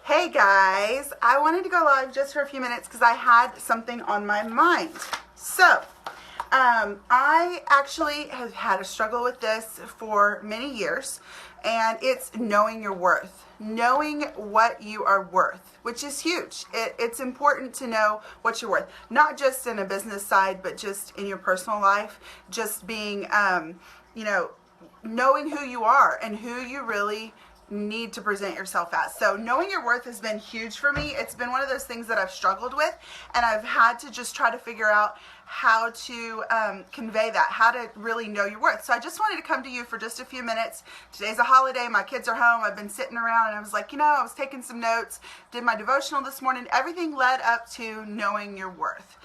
Hey guys, I wanted to go live just for a few minutes because I had something on my mind. So, I actually have had a struggle with this for many years, and it's knowing your worth. Knowing what you are worth, which is huge. It's important to know what you're worth, not just in a business side, but just in your personal life. Just being, knowing who you are and who you really need to present yourself as. So knowing your worth has been huge for me. It's been one of those things that I've struggled with, and I've had to just try to figure out how to convey that, how to really know your worth. So I just wanted to come to you for just a few minutes. Today's a holiday. My kids are home. I've been sitting around and I was like, I was taking some notes, did my devotional this morning. Everything led up to knowing your worth.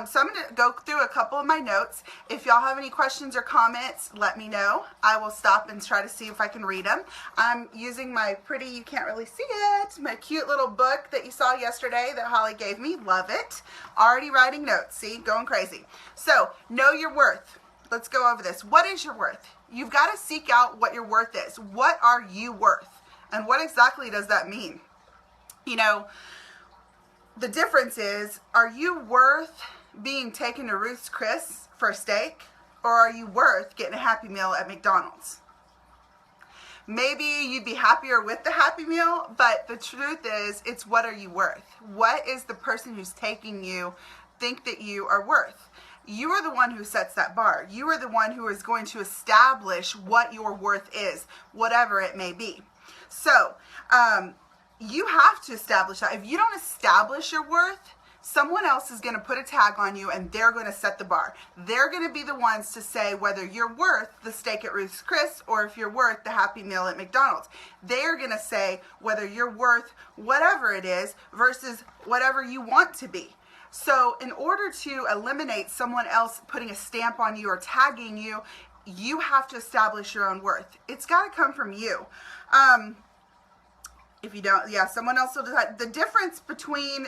So I'm going to go through a couple of my notes. If y'all have any questions or comments, let me know. I will stop and try to see if I can read them. I'm using my pretty, you can't really see it, my cute little book that you saw yesterday that Holly gave me. Love it. Already writing notes. See, going crazy. So, know your worth. Let's go over this. What is your worth? You've got to seek out what your worth is. What are you worth? And what exactly does that mean? The difference is, are you worth being taken to Ruth's Chris for a steak, or are you worth getting a Happy Meal at McDonald's? Maybe you'd be happier with the Happy Meal, but the truth is, it's what are you worth? What is the person who's taking you think that you are worth? You are the one who sets that bar. You are the one who is going to establish what your worth is, whatever it may be. So, you have to establish that. If you don't establish your worth, someone else is going to put a tag on you and they're going to set the bar. They're going to be the ones to say whether you're worth the steak at Ruth's Chris or if you're worth the Happy Meal at McDonald's. They're going to say whether you're worth whatever it is versus whatever you want to be. So in order to eliminate someone else putting a stamp on you or tagging you, you have to establish your own worth. It's got to come from you. If you don't, someone else will decide. The difference between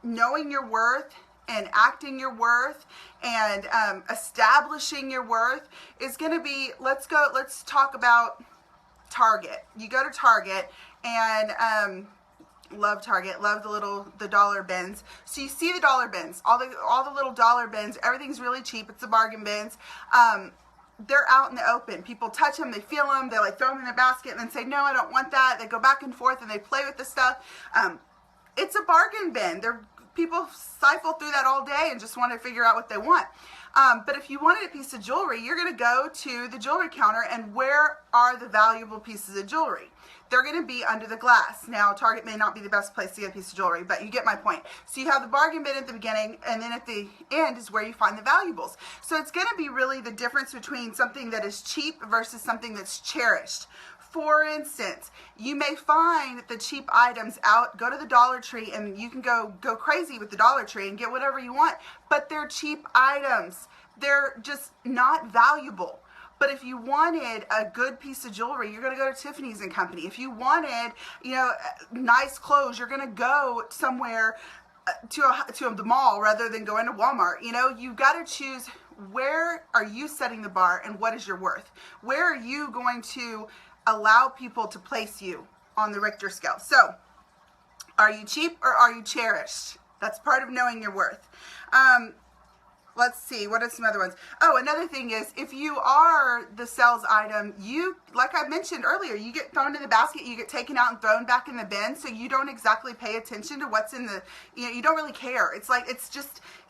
knowing your worth and acting your worth and establishing your worth is going to be, let's talk about Target. You go to Target and love Target, love the dollar bins. So you see the dollar bins, all the little dollar bins, everything's really cheap. It's the bargain bins. They're out in the open. People touch them, they feel them, they throw them in a basket and then say, no, I don't want that. They go back and forth and they play with the stuff. It's a bargain bin. People siphon through that all day and just want to figure out what they want. But if you wanted a piece of jewelry, you're going to go to the jewelry counter, and where are the valuable pieces of jewelry? They're going to be under the glass. Now, Target may not be the best place to get a piece of jewelry, but you get my point. So you have the bargain bin at the beginning, and then at the end is where you find the valuables. So it's going to be really the difference between something that is cheap versus something that's cherished. For instance, you may find the cheap items out, go to the Dollar Tree, and you can go crazy with the Dollar Tree and get whatever you want, but they're cheap items. They're just not valuable. But if you wanted a good piece of jewelry, you're going to go to Tiffany's and Company. If you wanted, nice clothes, you're going to go somewhere to the mall rather than going to Walmart. You've got to choose, where are you setting the bar and what is your worth? Where are you going to allow people to place you on the Richter scale? So, are you cheap or are you cherished? That's part of knowing your worth. Let's see, what are some other ones? Oh, another thing is, if you are the sales item, like I mentioned earlier, you get thrown in the basket, you get taken out and thrown back in the bin, so you don't exactly pay attention to what's in the, you don't really care. It's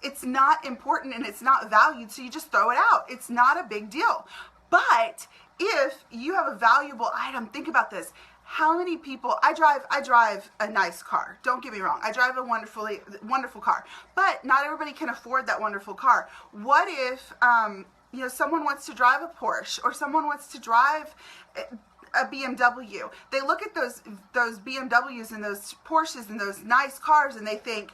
it's not important and it's not valued, so you just throw it out. It's not a big deal. But if you have a valuable item, think about this. How many people, I drive a nice car. Don't get me wrong. I drive a wonderful car. But not everybody can afford that wonderful car. What if, someone wants to drive a Porsche, or someone wants to drive a BMW? They look at those BMWs and those Porsches and those nice cars and they think,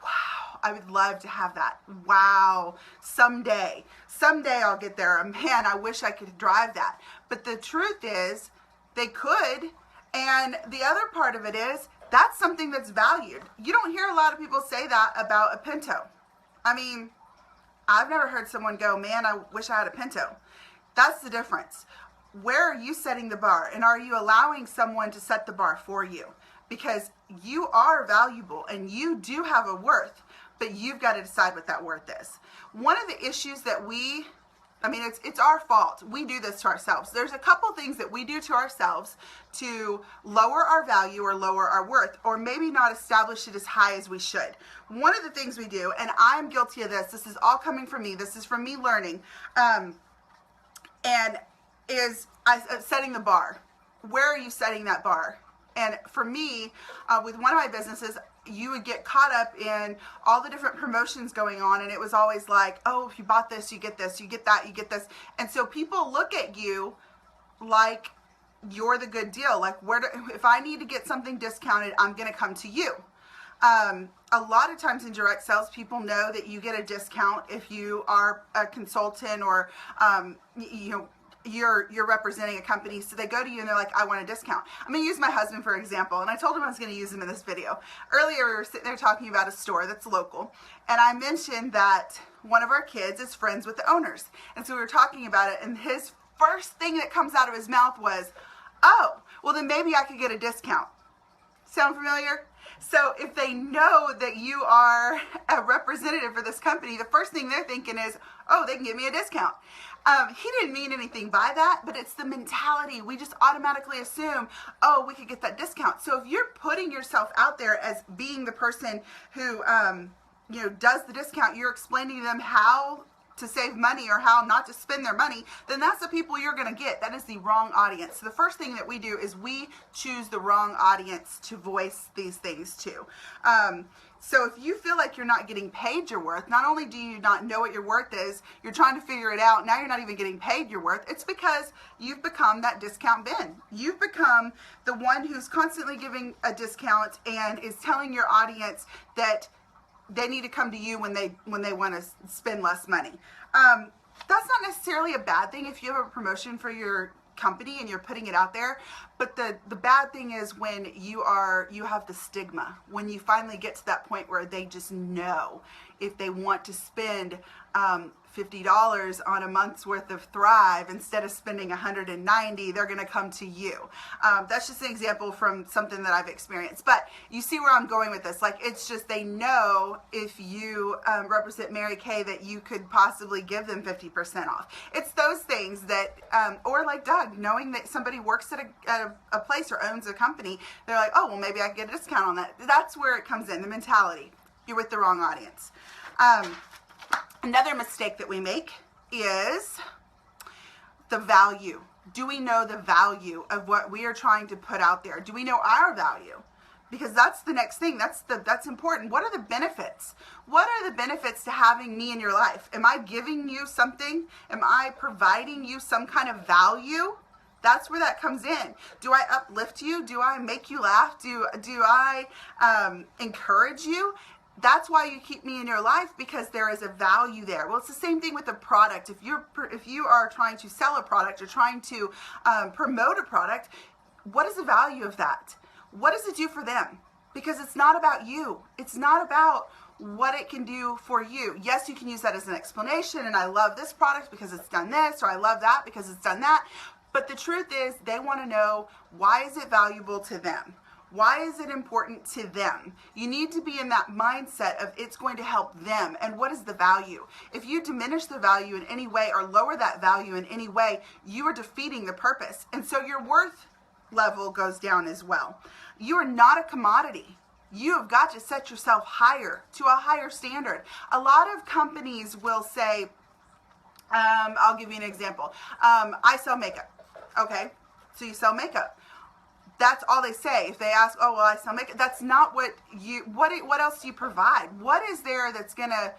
wow, I would love to have that. Wow, someday I'll get there. Man, I wish I could drive that. But the truth is, they could. And the other part of it is, that's something that's valued. You don't hear a lot of people say that about a Pinto. I mean, I've never heard someone go, man, I wish I had a Pinto. That's the difference. Where are you setting the bar? And are you allowing someone to set the bar for you? because you are valuable and you do have a worth, but you've got to decide what that worth is. One of the issues that it's our fault. We do this to ourselves. There's a couple things that we do to ourselves to lower our value or lower our worth, or maybe not establish it as high as we should. One of the things we do, and I'm guilty of this, this is all coming from me, this is from me learning, and is setting the bar. Where are you setting that bar? And for me, with one of my businesses, you would get caught up in all the different promotions going on, and it was always like, oh, if you bought this, you get this, you get that, you get this. And so people look at you like you're the good deal. Like, if I need to get something discounted, I'm going to come to you. A lot of times in direct sales, people know that you get a discount if you are a consultant or, you're representing a company, so they go to you and they're like, I want a discount. I'm going to use my husband for example, and I told him I was going to use him in this video. Earlier we were sitting there talking about a store that's local, and I mentioned that one of our kids is friends with the owners, and so we were talking about it, and his first thing that comes out of his mouth was, oh, well then maybe I could get a discount. Sound familiar? So if they know that you are a representative for this company, the first thing they're thinking is, oh, they can give me a discount. He didn't mean anything by that, but it's the mentality. We just automatically assume, oh, we could get that discount. So if you're putting yourself out there as being the person who, does the discount, you're explaining to them how to save money or how not to spend their money, then that's the people you're going to get. That is the wrong audience. So the first thing that we do is we choose the wrong audience to voice these things to. So if you feel like you're not getting paid your worth, not only do you not know what your worth is, you're trying to figure it out, now you're not even getting paid your worth, it's because you've become that discount bin. You've become the one who's constantly giving a discount and is telling your audience that they need to come to you when they want to spend less money. That's not necessarily a bad thing if you have a promotion for your company and you're putting it out there, but the bad thing is when you have the stigma, when you finally get to that point where they just know if they want to spend $50 on a month's worth of Thrive instead of spending $190, they're going to come to you. That's just an example from something that I've experienced, but you see where I'm going with this. Like, it's just they know if you represent Mary Kay that you could possibly give them 50% off. It's those things that, or like Doug, knowing that somebody works at a place or owns a company, they're like, oh, well, maybe I can get a discount on that. That's where it comes in, the mentality. You're with the wrong audience. Another mistake that we make is the value. Do we know the value of what we are trying to put out there? Do we know our value? Because that's the next thing. That's important. What are the benefits? What are the benefits to having me in your life? Am I giving you something? Am I providing you some kind of value? That's where that comes in. Do I uplift you? Do I make you laugh? Do I encourage you? That's why you keep me in your life, because there is a value there. Well, it's the same thing with a product. If you are trying to sell a product or trying to promote a product, what is the value of that? What does it do for them? Because it's not about you. It's not about what it can do for you. Yes, you can use that as an explanation, and I love this product because it's done this, or I love that because it's done that. But the truth is, they want to know, why is it valuable to them? Why is it important to them? You need to be in that mindset of it's going to help them, and what is the value? If you diminish the value in any way or lower that value in any way, you are defeating the purpose. And so your worth level goes down as well. You are not a commodity. You have got to set yourself higher, to a higher standard. A lot of companies will say, I'll give you an example. I sell makeup. Okay, so you sell makeup. That's all they say. If they ask, oh, well, I sell makeup, that's not what else do you provide? What is there that's going to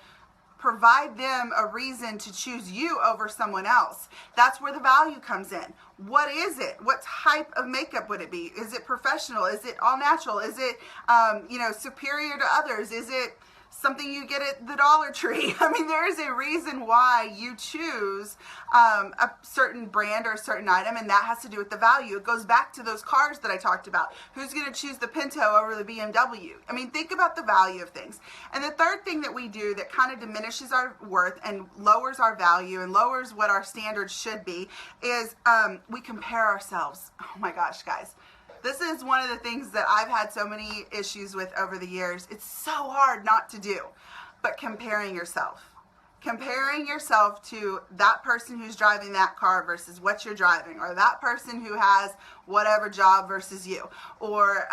provide them a reason to choose you over someone else? That's where the value comes in. What is it? What type of makeup would it be? Is it professional? Is it all natural? Is it, superior to others? Is it something you get at the Dollar Tree? I mean, there is a reason why you choose a certain brand or a certain item, and that has to do with the value. It goes back to those cars that I talked about. Who's going to choose the Pinto over the BMW? I mean, think about the value of things. And the third thing that we do that kind of diminishes our worth and lowers our value and lowers what our standards should be is we compare ourselves. Oh my gosh, guys. This is one of the things that I've had so many issues with over the years. It's so hard not to do, but comparing yourself. Comparing yourself to that person who's driving that car versus what you're driving, or that person who has whatever job versus you, or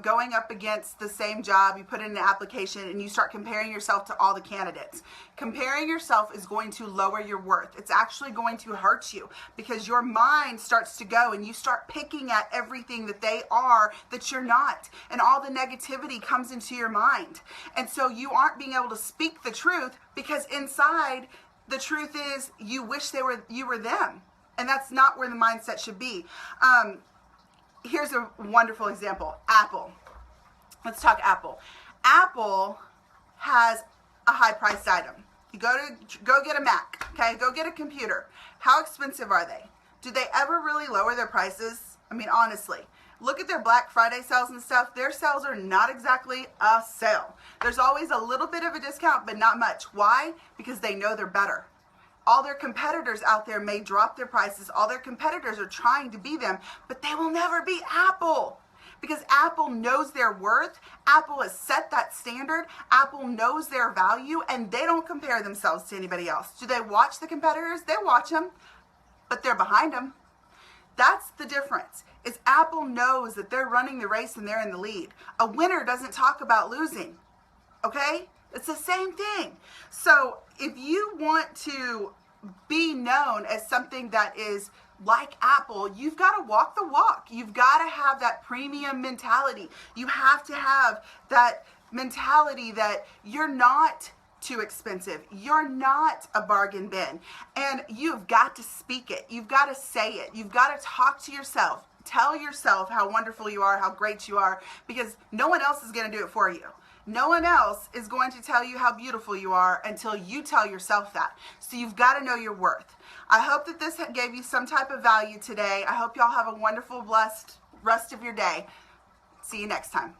going up against the same job. You put in an application and you start comparing yourself to all the candidates. Comparing yourself is going to lower your worth. It's actually going to hurt you, because your mind starts to go and you start picking at everything that they are that you're not, and all the negativity comes into your mind, and so you aren't being able to speak the truth, because inside the truth is you wish you were them, and that's not where the mindset should be. Here's a wonderful example. Apple. Let's talk Apple. Apple has a high-priced item. You go get a Mac, okay? Go get a computer. How expensive are they? Do they ever really lower their prices? I mean, honestly. Look at their Black Friday sales and stuff. Their sales are not exactly a sale. There's always a little bit of a discount, but not much. Why? Because they know they're better. All their competitors out there may drop their prices. All their competitors are trying to be them, but they will never be Apple, because Apple knows their worth. Apple has set that standard. Apple knows their value, and they don't compare themselves to anybody else. Do they watch the competitors? They watch them, but they're behind them. That's the difference, is Apple knows that they're running the race and they're in the lead. A winner doesn't talk about losing, okay? It's the same thing. So if you want to be known as something that is like Apple, you've got to walk the walk. You've got to have that premium mentality. You have to have that mentality that you're not too expensive. You're not a bargain bin, and you've got to speak it. You've got to say it. You've got to talk to yourself. Tell yourself how wonderful you are, how great you are, because no one else is going to do it for you. No one else is going to tell you how beautiful you are until you tell yourself that. So you've got to know your worth. I hope that this gave you some type of value today. I hope y'all have a wonderful, blessed rest of your day. See you next time.